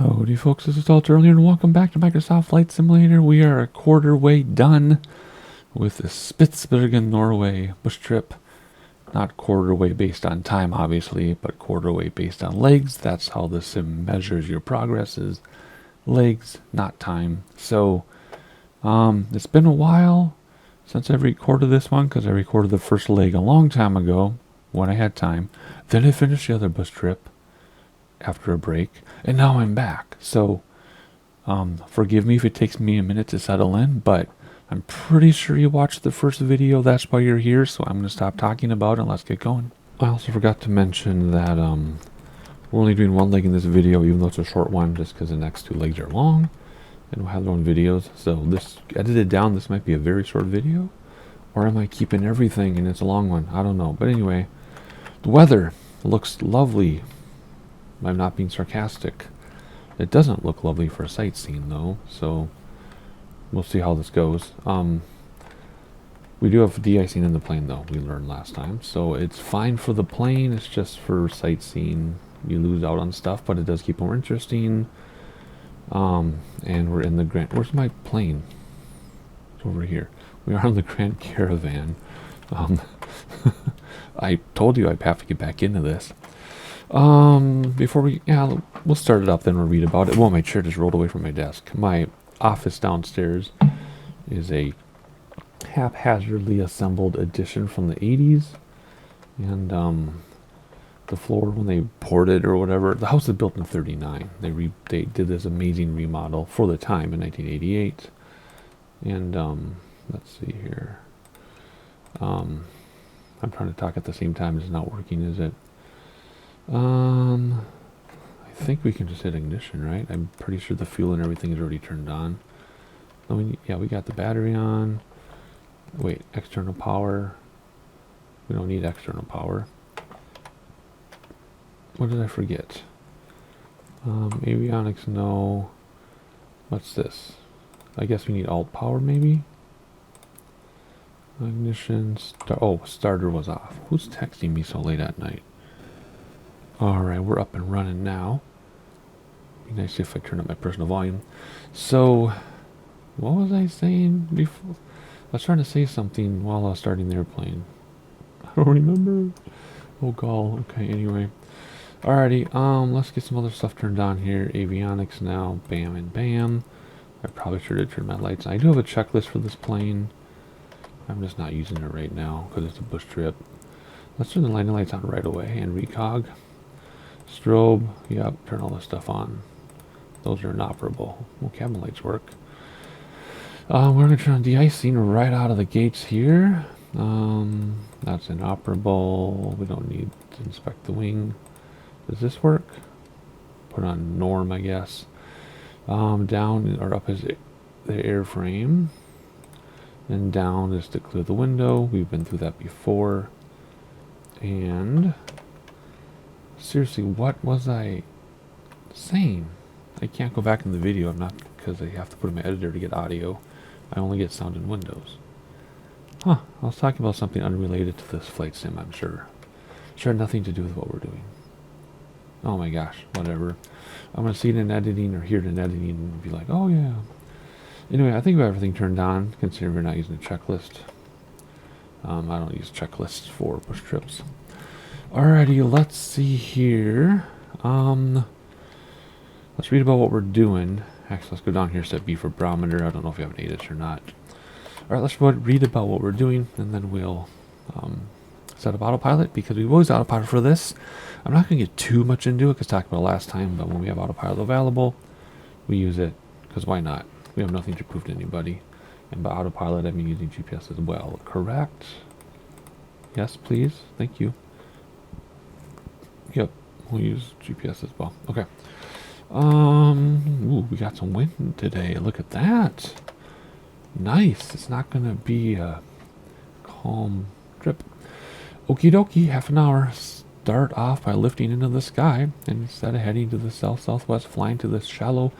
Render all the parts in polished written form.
Howdy folks, this is Alt Earlier and welcome back to Microsoft Flight Simulator. We are a quarter way done with the Spitsbergen-Norway bush trip. Not quarter way based on time obviously, but quarter way based on legs. That's how the sim measures your progress, is legs, not time. So it's been a while since I've recorded this one because I recorded the first leg a long time ago when I had time. Then I finished the other bus trip after a break, and now I'm back. So forgive me if it takes me a minute to settle in, but I'm pretty sure you watched the first video. That's why you're here. So I'm going to stop talking about it and let's get going. I also forgot to mention that we're only doing one leg in this video, even though it's a short one, just because the next two legs are long and we'll have their own videos. So this edited down, this might be a very short video, or am I keeping everything and it's a long one? I don't know. But anyway, the weather looks lovely. I'm not being sarcastic. It doesn't look lovely for sightseeing though, so we'll see how this goes. We do have de-icing in the plane though, we learned last time, so it's fine for the plane. It's just for sightseeing you lose out on stuff, but it does keep it more interesting. And we're in the Grand... Where's my plane? It's over here. We are on the Grand Caravan. I told you I'd have to get back into this. Before we'll start it up, then we'll read about it. Well, my chair just rolled away from my desk. My office downstairs is a haphazardly assembled addition from the 80s. And, the floor, when they poured it or whatever, the house is built in 39. They did this amazing remodel for the time in 1988. And, let's see here. I'm trying to talk at the same time. It's not working, is it? I think we can just hit ignition, right? I'm pretty sure the fuel and everything is already turned on. Yeah, we got the battery on. Wait, external power. We don't need external power. What did I forget? Avionics, no. What's this? I guess we need alt power, maybe? Ignition, starter was off. Who's texting me so late at night? Alright, we're up and running now. Be nice if I turn up my personal volume. So, what was I saying before? I was trying to say something while I was starting the airplane. I don't remember. Oh, god. Okay, anyway. Alrighty, let's get some other stuff turned on here. Avionics now. Bam and bam. I probably should have turned my lights on. I do have a checklist for this plane. I'm just not using it right now because it's a bush trip. Let's turn the landing lights on right away and recog. Strobe, yep, turn all this stuff on. Those are inoperable. Well, cabin lights work. We're going to turn on de-icing right out of the gates here. That's inoperable. We don't need to inspect the wing. Does this work? Put on norm, I guess. Down or up is the airframe. And down is to clear the window. We've been through that before. And... seriously, what was I saying? I can't go back in the video. I'm not, because I have to put in my editor to get audio. I only get sound in Windows. Huh, I was talking about something unrelated to this flight sim, I'm sure. Sure, nothing to do with what we're doing. Oh my gosh, whatever. I'm going to see it in editing or hear it in editing and be like, oh yeah. Anyway, I think we have everything turned on, considering we're not using a checklist. I don't use checklists for bush trips. Alrighty, let's see here. Let's read about what we're doing. Actually, let's go down here, set B for barometer. I don't know if we have an ATIS or not. Alright, let's read about what we're doing, and then we'll set up autopilot, because we've always autopilot for this. I'm not going to get too much into it, because I talked about it last time, but when we have autopilot available, we use it, because why not? We have nothing to prove to anybody. And by autopilot, I mean using GPS as well. Correct? Yes, please. Thank you. Yep, we'll use GPS as well. Okay. Ooh, we got some wind today. Look at that. Nice. It's not going to be a calm trip. Okie dokie, half an hour. Start off by lifting into the sky, and instead of heading to the south-southwest, flying to the shallow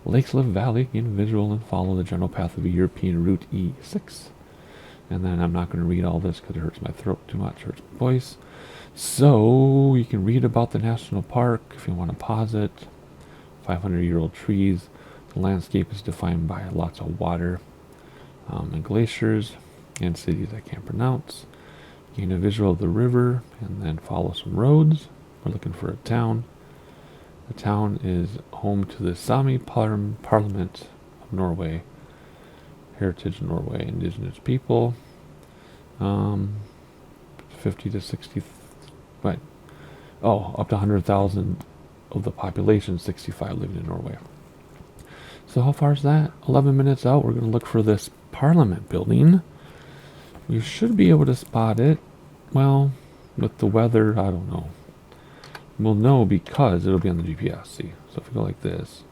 Lakselv Valley, in visual, and follow the general path of a European Route E6. And then I'm not going to read all this because it hurts my throat too much, hurts my voice. So you can read about the national park if you want to pause it. 500-year-old trees. The landscape is defined by lots of water and glaciers and cities I can't pronounce. Gain a visual of the river and then follow some roads. We're looking for a town. The town is home to the Sami Parliament of Norway. Heritage Norway, indigenous people. 50 to 60, right. Oh, up to 100,000 of the population, 65 living in Norway. So how far is that? 11 minutes out, we're going to look for this Parliament building. We should be able to spot it. Well, with the weather, I don't know. We'll know because it'll be on the GPS. See, so if we go like this,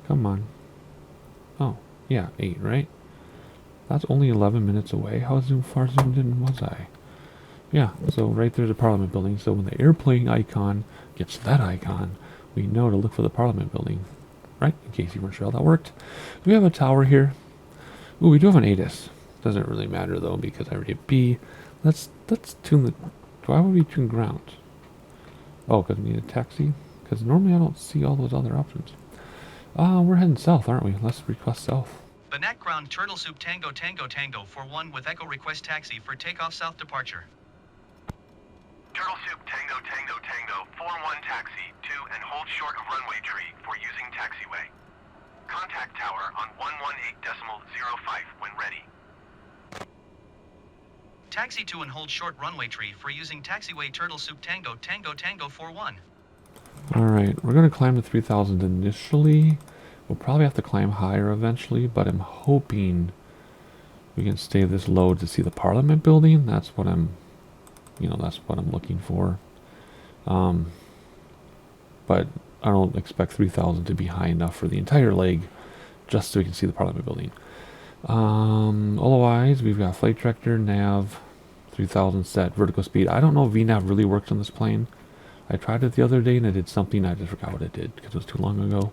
come on. Oh, yeah, 8, right? That's only 11 minutes away. How far zoomed in was I? Yeah, so right there's a Parliament building. So when the airplane icon gets that icon, we know to look for the Parliament building. Right? In case you weren't sure how that worked. We have a tower here. Ooh, we do have an ATIS. Doesn't really matter though because I already have B. Let's tune the... Why would we tune ground? Oh, because we need a taxi? Because normally I don't see all those other options. We're heading south, aren't we? Let's request south. Banak ground Turtle Soup Tango Tango Tango 41 with Echo request taxi for takeoff south departure. Turtle Soup Tango Tango Tango 41 taxi to and hold short of runway tree for using taxiway. Contact tower on 118.05 when ready. Taxi to and hold short runway tree for using taxiway Turtle Soup Tango Tango Tango 41. Alright, we're going to climb to 3,000 initially. We'll probably have to climb higher eventually, but I'm hoping we can stay this low to see the Parliament building. That's what I'm, that's what I'm looking for. But I don't expect 3,000 to be high enough for the entire leg, just so we can see the Parliament building. Otherwise, we've got flight director, nav, 3,000 set, vertical speed. I don't know if VNAV really works on this plane. I tried it the other day and it did something, I just forgot what it did because it was too long ago.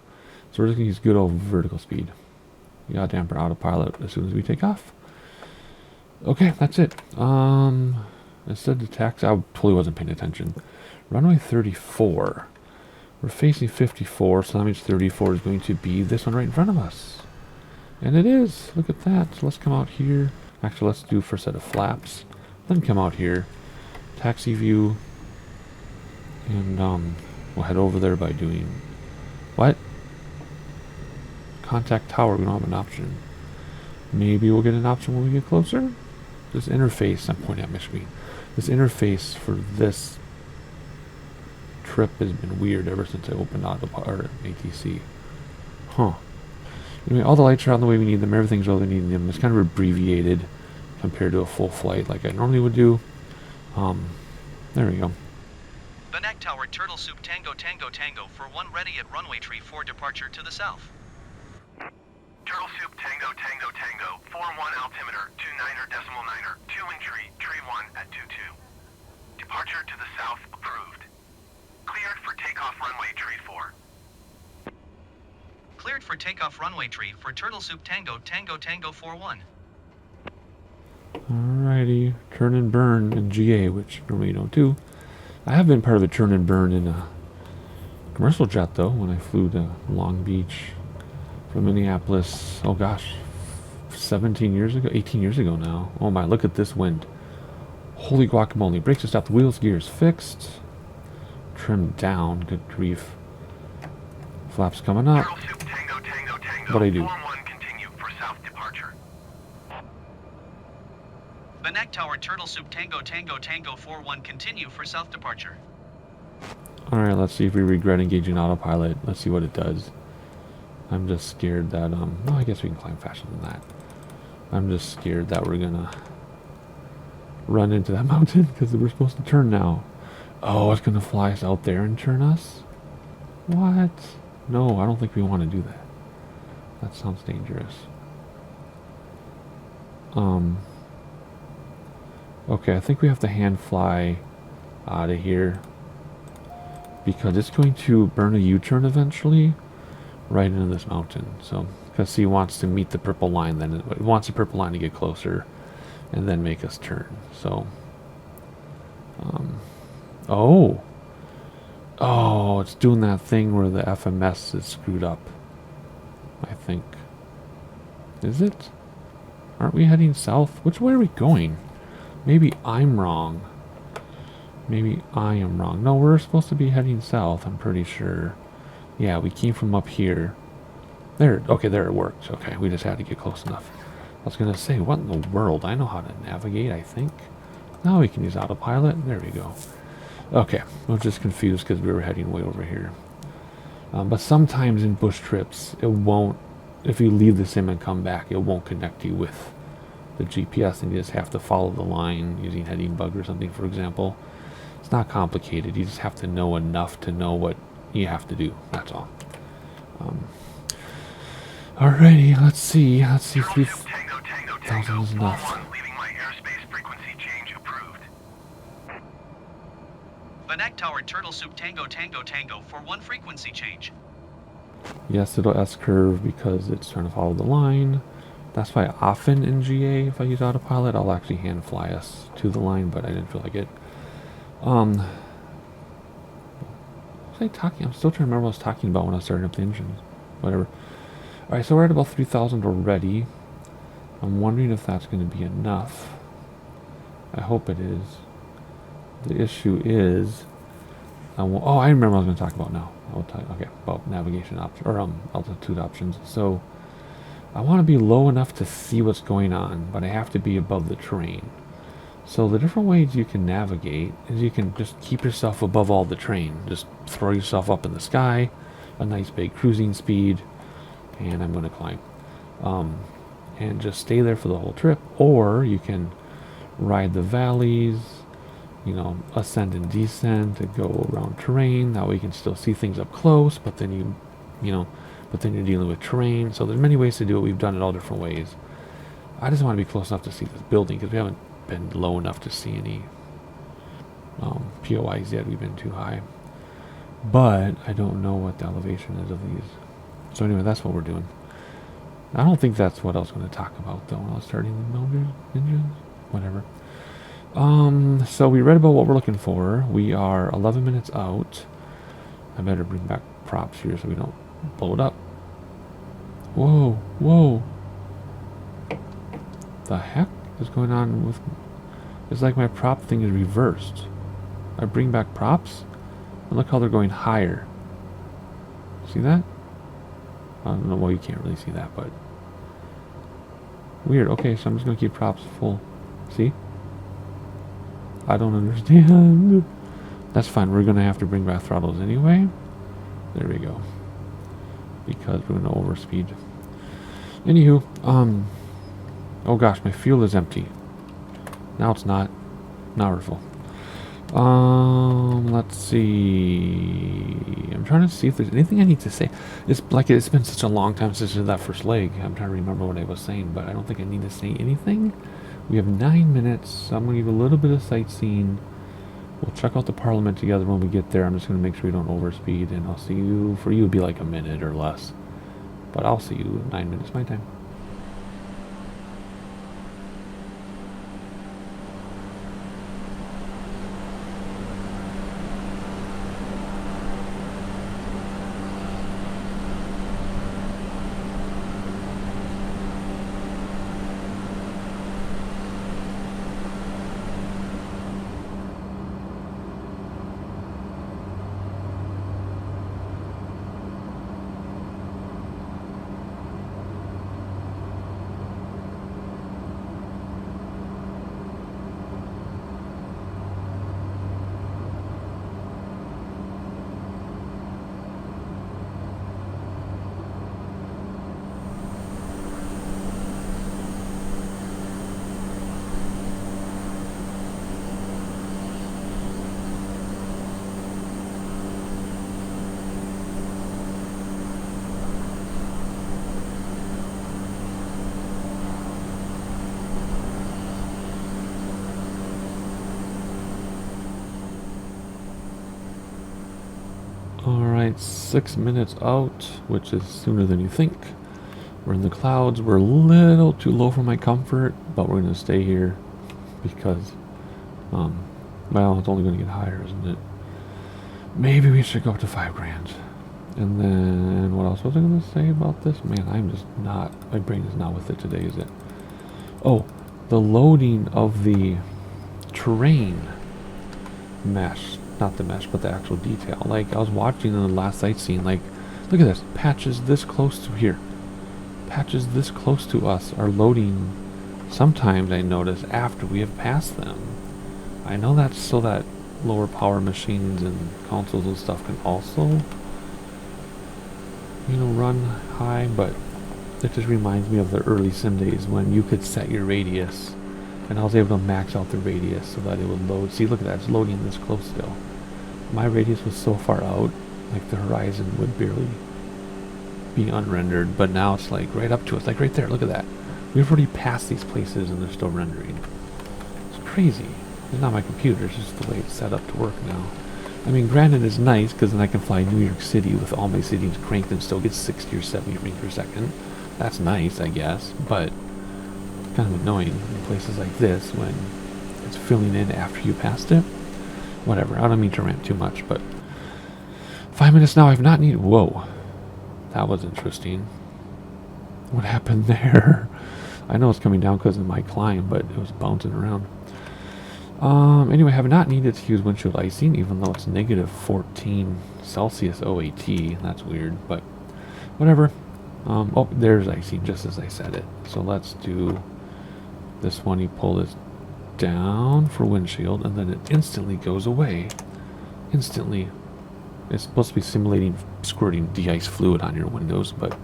So we're just going to use good old vertical speed. We got damper autopilot as soon as we take off. Okay, that's it. It said the taxi, I totally wasn't paying attention. Runway 34. We're facing 54, so that means 34 is going to be this one right in front of us. And it is. Look at that. So let's come out here. Actually, let's do first set of flaps. Then come out here. Taxi view. And we'll head over there by doing... What? Contact tower. We don't have an option. Maybe we'll get an option when we get closer. This interface, I'm pointing at my screen. This interface for this trip has been weird ever since I opened ATC. Huh. Anyway, all the lights are on the way we need them. Everything's all we need them. It's kind of abbreviated compared to a full flight like I normally would do. There we go. Banak Tower Turtle Soup Tango Tango Tango for 1 ready at runway tree 4 departure to the south. Turtle Soup Tango Tango Tango 41 altimeter 29er.9er 2 in tree 1 at 22. Departure to the south approved. Cleared for takeoff runway tree 4. Cleared for takeoff runway tree for Turtle Soup Tango Tango Tango 41. Alrighty, turn and burn in GA, which normally you don't do. I have been part of a turn and burn in a commercial jet though, when I flew to Long Beach from Minneapolis, oh gosh, 17 years ago, 18 years ago now. Oh my, look at this wind. Holy guacamole. Brakes are stopped, wheels, gears fixed. Trimmed down, good grief. Flaps coming up. What I do? Continue for south departure. Banak Tower Turtle Soup Tango Tango Tango 41 continue for south departure. Alright, let's see if we regret engaging autopilot. Let's see what it does. I'm just scared that, well, I guess we can climb faster than that. I'm just scared that we're gonna run into that mountain because we're supposed to turn now. Oh, it's gonna fly us out there and turn us? What? No, I don't think we want to do that. That sounds dangerous. Okay, I think we have to hand fly out of here because it's going to burn a U-turn eventually right into this mountain. So, because he wants to meet the purple line, then it wants the purple line to get closer and then make us turn. So, oh, Oh, it's doing that thing where the FMS is screwed up. I think. Is it? Aren't we heading south? Which way are we going? Maybe I'm wrong. Maybe I am wrong. No, we're supposed to be heading south, I'm pretty sure. Yeah, we came from up here. There, okay, there it worked. Okay, we just had to get close enough. I was going to say, what in the world? I know how to navigate, I think. Now we can use autopilot. There we go. Okay, I was just confused because we were heading way over here. But sometimes in bush trips, it won't, if you leave the sim and come back, it won't connect you with the GPS, and you just have to follow the line using heading bug or something, for example. It's not complicated. You just have to know enough to know what you have to do. That's all. Alrighty, let's see. Let's see if Turtle Soup Tango Tango Tango 3,000 is enough. 41, leaving my airspace frequency change approved. Banak Tower Turtle Soup Tango Tango Tango for 1 frequency change. Yes, it'll S-curve because it's trying to follow the line. That's why often in GA, if I use autopilot, I'll actually hand fly us to the line, but I didn't feel like it. What was I talking? I'm still trying to remember what I was talking about when I was starting up the engines. Whatever. Alright, so we're at about 3,000 already. I'm wondering if that's going to be enough. I hope it is. The issue is... oh, I remember what I was going to talk about now. Okay, about navigation options, or altitude options. So, I want to be low enough to see what's going on, but I have to be above the terrain. So the different ways you can navigate is you can just keep yourself above all the terrain. Just throw yourself up in the sky, a nice big cruising speed, and I'm going to climb. And just stay there for the whole trip. Or you can ride the valleys, you know, ascend and descend to go around terrain. That way you can still see things up close, but then but then you're dealing with terrain. So there's many ways to do it. We've done it all different ways. I just want to be close enough to see this building because we haven't been low enough to see any POIs yet. We've been too high. But I don't know what the elevation is of these. So anyway, that's what we're doing. I don't think that's what I was going to talk about though when I was starting the engines. Whatever. So we read about what we're looking for. We are 11 minutes out. I better bring back props here so we don't blow it up. Whoa, whoa. The heck is going on with... It's like my prop thing is reversed. I bring back props, and look how they're going higher. See that? I don't know, well you can't really see that, but... Weird, okay, so I'm just going to keep props full. See? I don't understand. That's fine, we're going to have to bring back throttles anyway. There we go. Because we're going to overspeed. Anywho, oh gosh, my fuel is empty. Now it's not. Now we're full. Let's see. I'm trying to see if there's anything I need to say. It's like it's been such a long time since I did that first leg. I'm trying to remember what I was saying, but I don't think I need to say anything. We have 9 minutes, so I'm going to give a little bit of sightseeing. We'll check out the Parliament together when we get there. I'm just going to make sure we don't overspeed, and I'll see you. For you, it'd be like a minute or less. But I'll see you 9 minutes my time. Alright, 6 minutes out, which is sooner than you think. We're in the clouds. We're a little too low for my comfort, but we're going to stay here because, well, it's only going to get higher, isn't it? Maybe we should go up to 5 grand. And then, what else was I going to say about this? Man, I'm just not, my brain is not with it today, is it? Oh, the loading of the terrain mesh. Not the mesh, but the actual detail. Like, I was watching in the last sightseeing, like, look at this. Patches this close to here. Patches this close to us are loading sometimes, I notice, after we have passed them. I know that's so that lower power machines and consoles and stuff can also, you know, run high, but it just reminds me of the early sim days when you could set your radius, and I was able to max out the radius so that it would load. See, look at that, it's loading this close still. My radius was so far out, like the horizon would barely be unrendered, but now it's like right up to us, like right there, look at that. We've already passed these places and they're still rendering. It's crazy. It's not my computer, it's just the way it's set up to work now. I mean, granted, it's nice because then I can fly New York City with all my settings cranked and still get 60 or 70 frames per second. That's nice, I guess, but it's kind of annoying in places like this when it's filling in after you passed it. Whatever, I don't mean to rant too much, but 5 minutes now, I've not needed. Whoa, that was interesting. What happened there? I know it's coming down because of my climb, but it was bouncing around. Anyway, I have not needed to use windshield icing, even though it's negative 14 Celsius OAT. That's weird, but whatever. Oh, there's icing, just as I said it. So let's do this one. You pull this down for windshield, and then it instantly goes away. Instantly. It's supposed to be simulating squirting de-ice fluid on your windows, but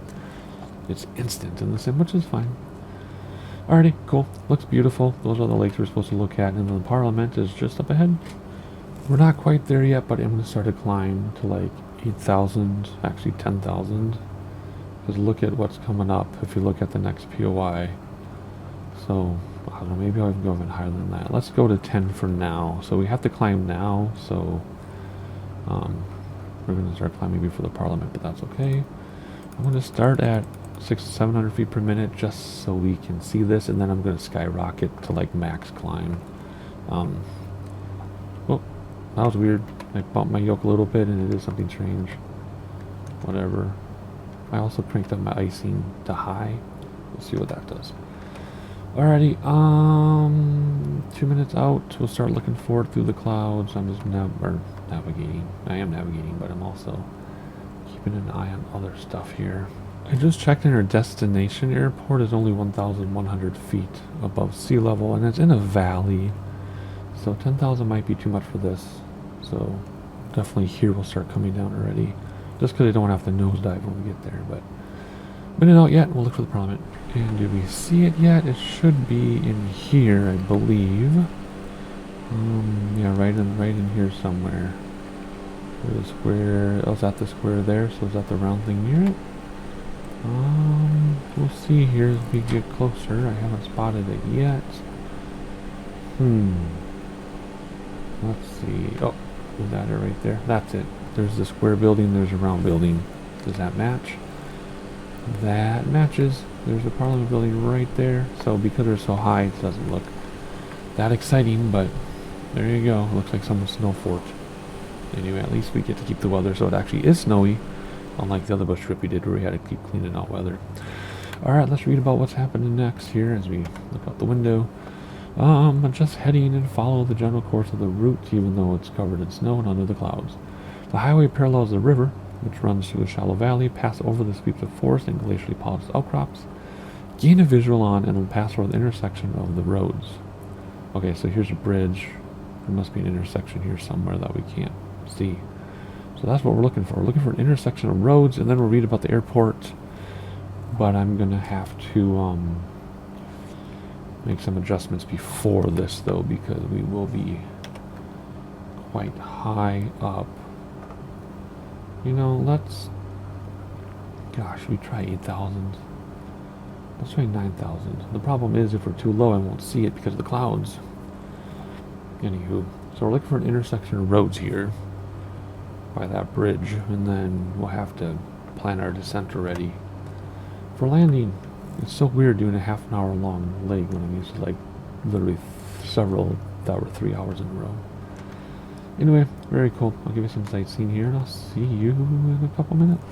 it's instant in the sim, which is fine. Alrighty, cool. Looks beautiful. Those are the lakes we're supposed to look at, and then the Parliament is just up ahead. We're not quite there yet, but I'm going to start to climb to like 8,000, actually 10,000. Because look at what's coming up if you look at the next POI. So, I don't know, maybe I'll even go even higher than that. Let's go to 10 for now. So we have to climb now, so we're going to start climbing before the Parliament, but that's okay. I'm going to start at 600 to 700 feet per minute just so we can see this, and then I'm going to skyrocket to like max climb. Oh, that was weird. I bumped my yoke a little bit and it is something strange. Whatever. I also cranked up my icing to high. We'll see what that does. Alrighty, 2 minutes out. We'll start looking forward through the clouds. I'm just navigating. I am navigating, but I'm also keeping an eye on other stuff here. I just checked in our destination airport is only 1,100 feet above sea level, and it's in a valley. So 10,000 might be too much for this. So definitely here we'll start coming down already. Just because I don't want to have to nosedive when we get there, but not yet. We'll look for the Parliament. And do we see it yet? It should be in here, I believe. Yeah, right in here somewhere. There's a square. Oh, is that the square there? So is that the round thing near it? We'll see here as we get closer. I haven't spotted it yet. Let's see. Oh, is that it right there? That's it. There's the square building, there's a round building. Does that match? That matches. There's the Parliament building right there. So because they're so high, it doesn't look that exciting, but there you go. It looks like someone's snow fort. Anyway, at least we get to keep the weather, so it actually is snowy. Unlike the other bush trip we did where we had to keep cleaning out weather. Alright, let's read about what's happening next here as we look out the window. I'm just heading and follow the general course of the route, even though it's covered in snow and under the clouds. The highway parallels the river, which runs through a shallow valley, pass over the sweeps of forest and glacially polished outcrops, gain a visual on, and then pass over the intersection of the roads. Okay, so here's a bridge. There must be an intersection here somewhere that we can't see. So that's what we're looking for. We're looking for an intersection of roads, and then we'll read about the airport. But I'm going to have to make some adjustments before this, though, because we will be quite high up. You know, let's... Gosh, we try 8,000. Let's try 9,000. The problem is, if we're too low, I won't see it because of the clouds. Anywho, so we're looking for an intersection of roads here by that bridge, and then we'll have to plan our descent already. For landing, it's so weird doing a half an hour long leg when I'm used to like literally several that were 3 hours in a row. Anyway, very cool. I'll give you some sightseeing here, and I'll see you in a couple minutes.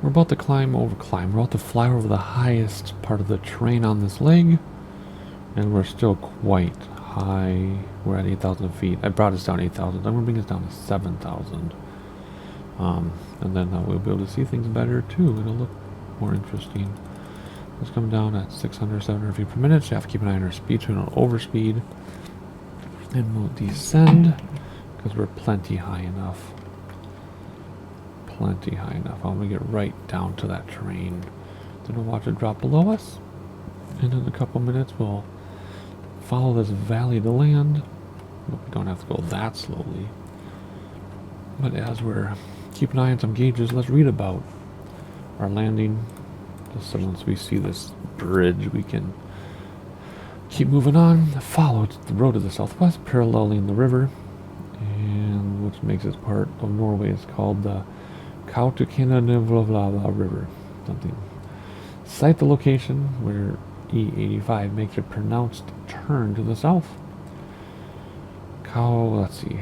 We're about to we're about to fly over the highest part of the terrain on this leg, and we're still quite high. We're at 8,000 feet. I brought us down 8,000. I'm going to bring us down to 7,000. And then we'll be able to see things better too. It'll look more interesting. Let's come down at 600, 700 feet per minute. So you have to keep an eye on our speed so we don't overspeed. And we'll descend because we're plenty high enough. Plenty high enough. I'm going to get right down to that terrain. Then we'll watch it drop below us. And in a couple minutes we'll follow this valley to land. But we don't have to go that slowly. But as we're keeping an eye on some gauges, let's read about our landing. Just so once we see this bridge, we can keep moving on. Follow the road to the southwest, paralleling the river, and which makes this part of Norway. It's called the Kautokeino River. Something. Cite the location where E85 makes a pronounced turn to the south. Let's see.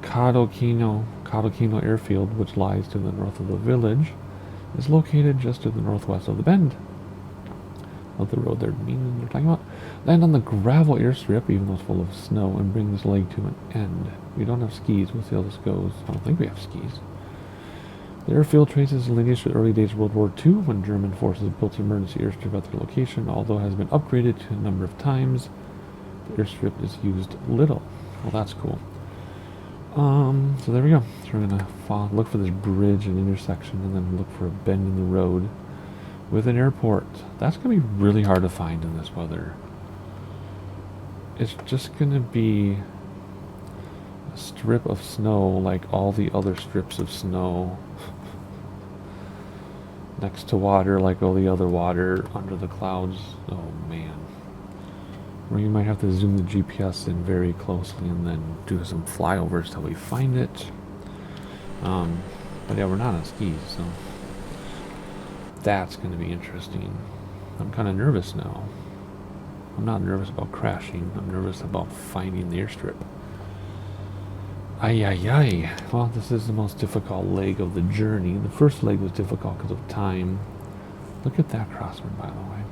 Kautokeino Airfield, which lies to the north of the village, is located just to the northwest of the bend of the road they're talking about. Land on the gravel airstrip, even though it's full of snow, and bring this leg to an end. We don't have skis. We'll see how this goes. I don't think we have skis. The airfield traces lineage to the early days of World War II, when German forces built an emergency airstrip at their location. Although it has been upgraded to a number of times, the airstrip is used little. Well, that's cool. So there we go. So we're gonna look for this bridge and intersection, and then look for a bend in the road with an airport. That's gonna be really hard to find in this weather. It's just gonna be a strip of snow like all the other strips of snow. Next to water like all the other water under the clouds. Oh man. Or you might have to zoom the GPS in very closely and then do some flyovers till we find it. But yeah, we're not on skis, so that's going to be interesting. I'm kind of nervous now. I'm not nervous about crashing. I'm nervous about finding the airstrip. Ay, ay, ay. Well, this is the most difficult leg of the journey. The first leg was difficult because of time. Look at that crosswind, by the way.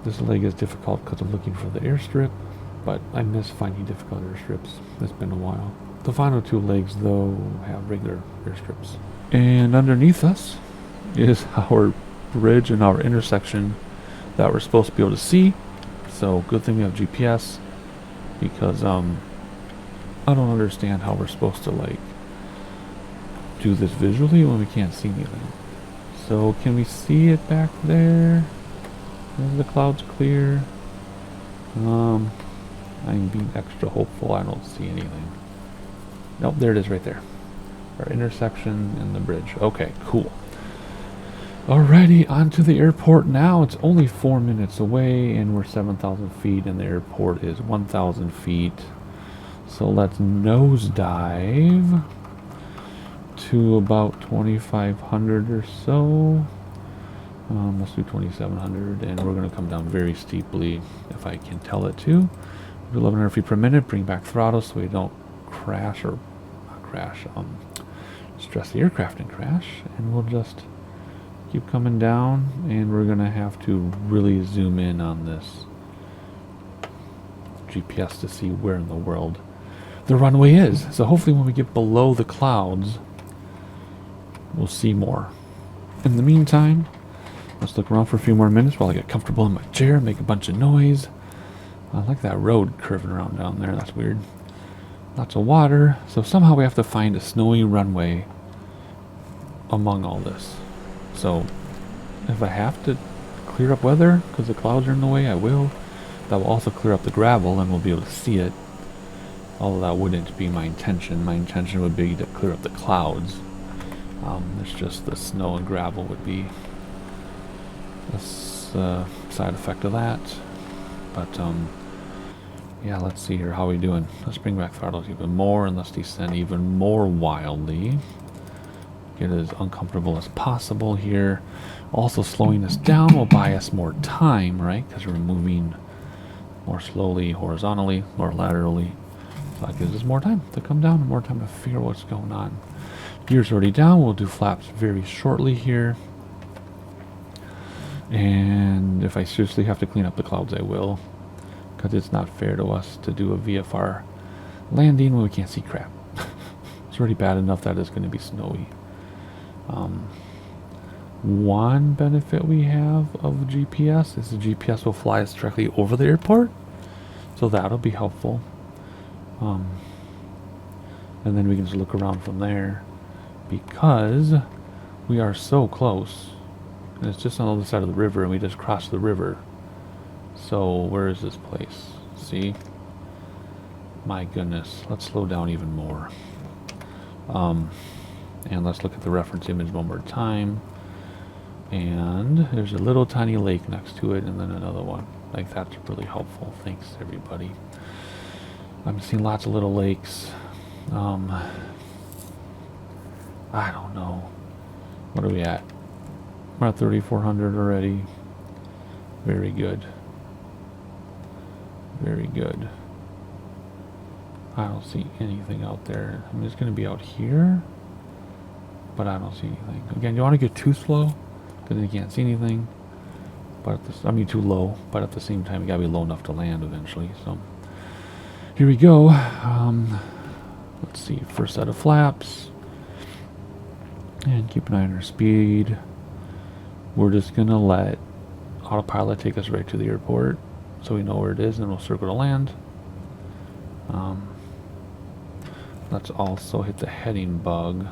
This leg is difficult because I'm looking for the airstrip, but I miss finding difficult airstrips. It's been a while. The final two legs, though, have regular airstrips. And underneath us is our bridge and our intersection that we're supposed to be able to see. So good thing we have GPS, because I don't understand how we're supposed to like do this visually when we can't see anything. So can we see it back there? Is the clouds clear? I'm being extra hopeful. I don't see anything. Nope, there it is right there. Our intersection and the bridge. Okay, cool. Alrighty, on to the airport now. It's only 4 minutes away, and we're 7,000 feet, and the airport is 1,000 feet. So let's nosedive to about 2,500 or so. Let's do 2,700, and we're going to come down very steeply if I can tell it to. 1,100 feet per minute. Bring back throttle so we don't crash or not crash. Stress the aircraft and crash, and we'll just keep coming down, and we're going to have to really zoom in on this GPS to see where in the world the runway is. So hopefully when we get below the clouds, we'll see more. In the meantime, let's look around for a few more minutes while I get comfortable in my chair, make a bunch of noise. I like that road curving around down there. That's weird. Lots of water. So somehow we have to find a snowy runway among all this. So if I have to clear up weather because the clouds are in the way, I will. That will also clear up the gravel and we'll be able to see it. Although that wouldn't be my intention. My intention would be to clear up the clouds. It's just the snow and gravel would be a side effect of that. But yeah, let's see here. How are we doing? Let's bring back throttles even more and let's descend even more wildly. Get as uncomfortable as possible here. Also slowing us down will buy us more time, right? Because we're moving more slowly, horizontally, more laterally. So that gives us more time to come down and more time to figure what's going on. Gear's already down. We'll do flaps very shortly here. And if I seriously have to clean up the clouds, I will. Because it's not fair to us to do a VFR landing when we can't see crap. It's already bad enough that it's going to be snowy. One benefit we have of GPS is the GPS will fly us directly over the airport. So that'll be helpful. And then we can just look around from there. Because we are so close. And it's just on the other side of the river and we just crossed the river. So where is this place? See? My goodness. Let's slow down even more. And let's look at the reference image one more time. And there's a little tiny lake next to it and then another one. Like that's really helpful. Thanks everybody. I'm seeing lots of little lakes. I don't know. What are we at? We're at 3,400 already. Very good. Very good. I don't see anything out there. I mean, it's going to be out here. But I don't see anything. Again, you want to get too slow. Because then you can't see anything. But I mean, too low. But at the same time, you got to be low enough to land eventually. So, here we go. Let's see. First set of flaps. And keep an eye on our speed. We're just going to let autopilot take us right to the airport so we know where it is and we'll circle to land. Let's also hit the heading bug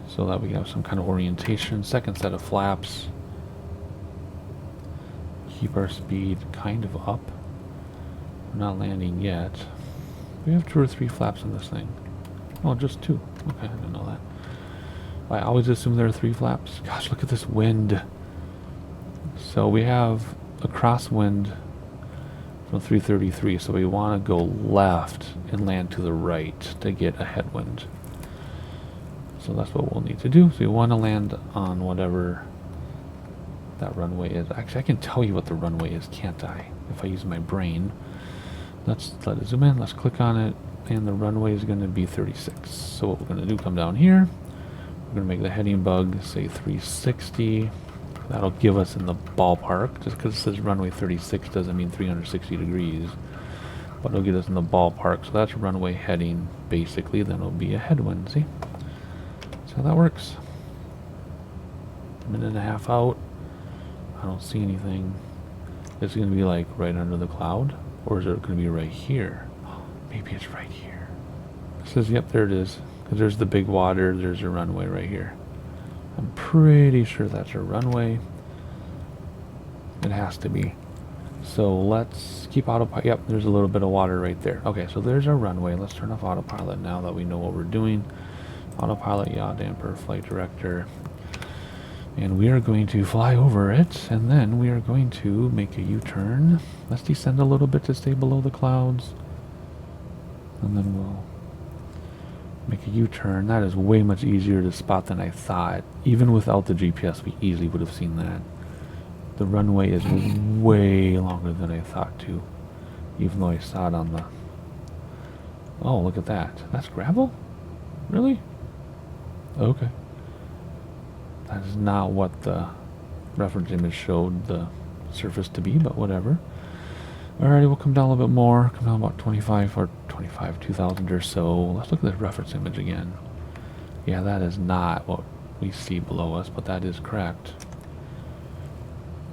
so that we have some kind of orientation. Second set of flaps. Keep our speed kind of up. We're not landing yet. We have 2 or 3 flaps on this thing. Oh, just 2. Okay, I didn't know that. I always assume there are 3 flaps. Gosh, look at this wind. So we have a crosswind from 333, so we want to go left and land to the right to get a headwind. So that's what we'll need to do. So we want to land on whatever that runway is. Actually, I can tell you what the runway is, can't I? If I use my brain. Let's let it zoom in. Let's click on it. And the runway is going to be 36. So what we're going to do, come down here. We're going to make the heading bug say 360. That'll give us in the ballpark. Just because it says runway 36 doesn't mean 360 degrees. But it'll get us in the ballpark. So that's runway heading, basically. Then it'll be a headwind, see? That's how that works. A minute and a half out. I don't see anything. It's going to be like right under the cloud. Or is it going to be right here? Maybe it's right here. It says, yep, there it is. Because there's the big water. There's a runway right here. I'm pretty sure that's a runway. It has to be. So let's keep autopilot. Yep, there's a little bit of water right there. Okay, so there's our runway. Let's turn off autopilot now that we know what we're doing. Autopilot, yaw damper, flight director. And we are going to fly over it. And then we are going to make a U-turn. Let's descend a little bit to stay below the clouds. And then we'll make a U-turn. That is way much easier to spot than I thought. Even without the GPS, we easily would have seen that. The runway is way longer than I thought to, even though I saw it on the... Oh, look at that. That's gravel? Really? Okay. That is not what the reference image showed the surface to be, but whatever. Alrighty, we'll come down a little bit more. Come down about 2,000 or so. Let's look at the reference image again. Yeah, that is not what we see below us, but that is correct.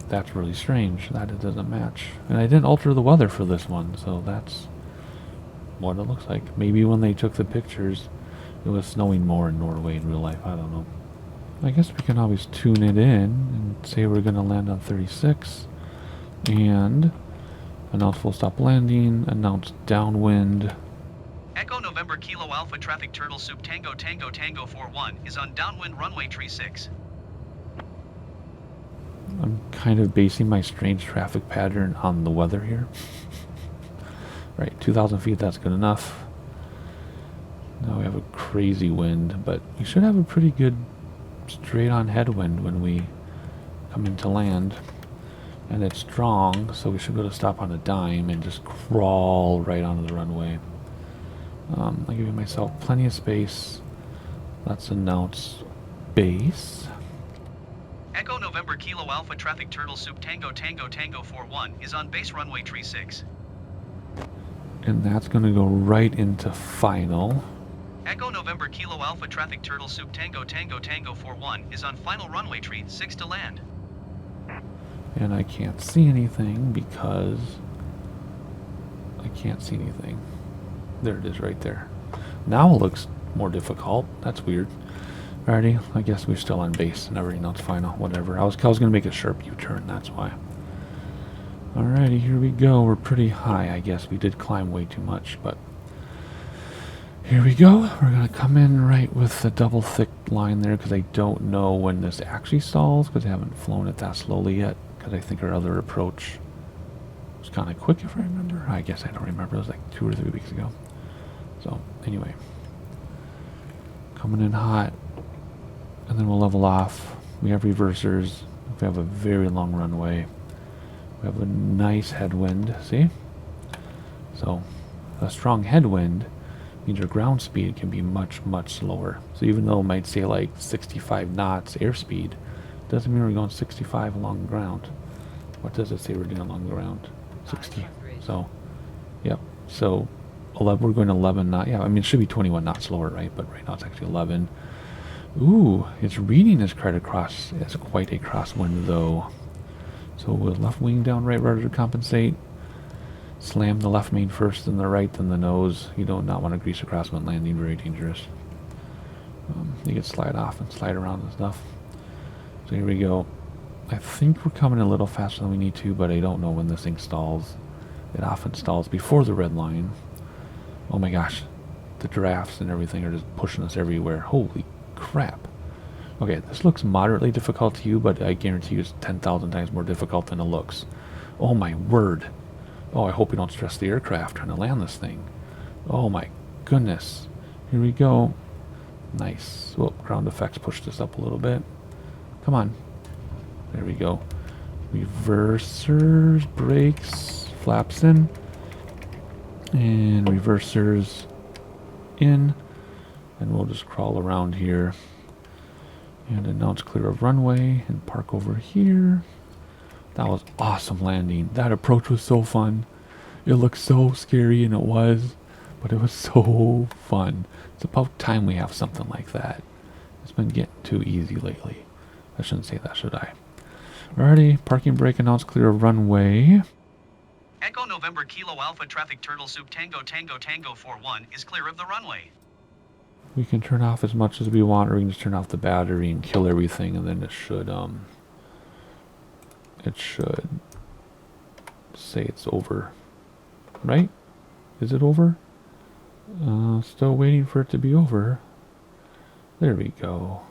That's really strange. That it doesn't match. And I didn't alter the weather for this one, so that's what it looks like. Maybe when they took the pictures, it was snowing more in Norway in real life. I don't know. I guess we can always tune it in and say we're going to land on 36 and announce full stop landing, announce downwind. Echo November Kilo Alpha Traffic Turtle Soup Tango Tango Tango 41 is on downwind runway 36. I'm kind of basing my strange traffic pattern on the weather here. Right, 2,000 feet, that's good enough. Now we have a crazy wind, but we should have a pretty good straight on headwind when we come into land. And it's strong, so we should be able to stop on a dime and just crawl right onto the runway. I'll give myself plenty of space. Let's announce base. Echo November Kilo Alpha Traffic Turtle Soup Tango Tango Tango 41 is on base runway 36. And that's going to go right into final. Echo November Kilo Alpha Traffic Turtle Soup Tango Tango Tango 41 is on final runway 36 to land. And I can't see anything because I can't see anything. There it is right there. Now it looks more difficult. That's weird. Alrighty, I guess we're still on base and everything else final. Whatever. I was going to make a sharp U-turn, that's why. Alrighty, here we go. We're pretty high, I guess. We did climb way too much, but here we go. We're going to come in right with the double thick line there because I don't know when this actually stalls because I haven't flown it that slowly yet because I think our other approach was kind of quick if I remember. I guess I don't remember. It was like 2 or 3 weeks ago. So, anyway. Coming in hot. And then we'll level off. We have reversers. We have a very long runway. We have a nice headwind. See? So, a strong headwind means your ground speed can be much, much slower. So even though it might say like 65 knots airspeed, doesn't mean we're going 65 along the ground. What does it say we're doing along the ground? 60. So, yep. So, 11, we're going 11 knots. Yeah, I mean, it should be 21 knots slower, right? But right now it's actually 11. Ooh, it's reading as quite a crosswind, though. So with left wing down, right rudder to compensate. Slam the left main first, then the right, then the nose. You do not want to grease a crosswind landing. Very dangerous. You can slide off and slide around and stuff. So here we go. I think we're coming a little faster than we need to, but I don't know when this thing stalls. It often stalls before the red line. Oh my gosh. The giraffes and everything are just pushing us everywhere. Holy crap. Okay, this looks moderately difficult to you, but I guarantee you it's 10,000 times more difficult than it looks. Oh my word. Oh, I hope we don't stress the aircraft trying to land this thing. Oh my goodness. Here we go. Nice. Well, ground effects pushed us up a little bit. Come on. There we go. Reversers, brakes, flaps in. And reversers in. And we'll just crawl around here. And announce clear of runway and park over here. That was awesome landing. That approach was so fun. It looked so scary, and it was, but it was so fun. It's about time we have something like that. It's been getting too easy lately. I shouldn't say that, should I? Alrighty, parking brake announced clear of runway. Echo November Kilo Alpha Traffic Turtle Soup Tango Tango Tango 41 is clear of the runway. We can turn off as much as we want, or we can just turn off the battery and kill everything, and then it should say it's over. Right? Is it over? Still waiting for it to be over. There we go.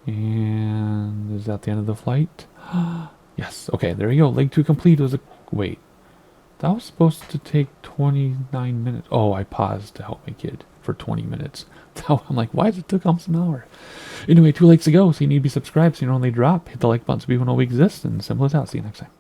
And is that the end of the flight? Yes. Okay, there you go. Leg 2 complete. Wait. That was supposed to take 29 minutes. Oh, I paused to help my kid for 20 minutes. I'm like, why does it took almost an hour? Anyway, 2 likes to go, so you need to be subscribed so you don't only drop. Hit the like button so people know we exist, and simple as that. See you next time.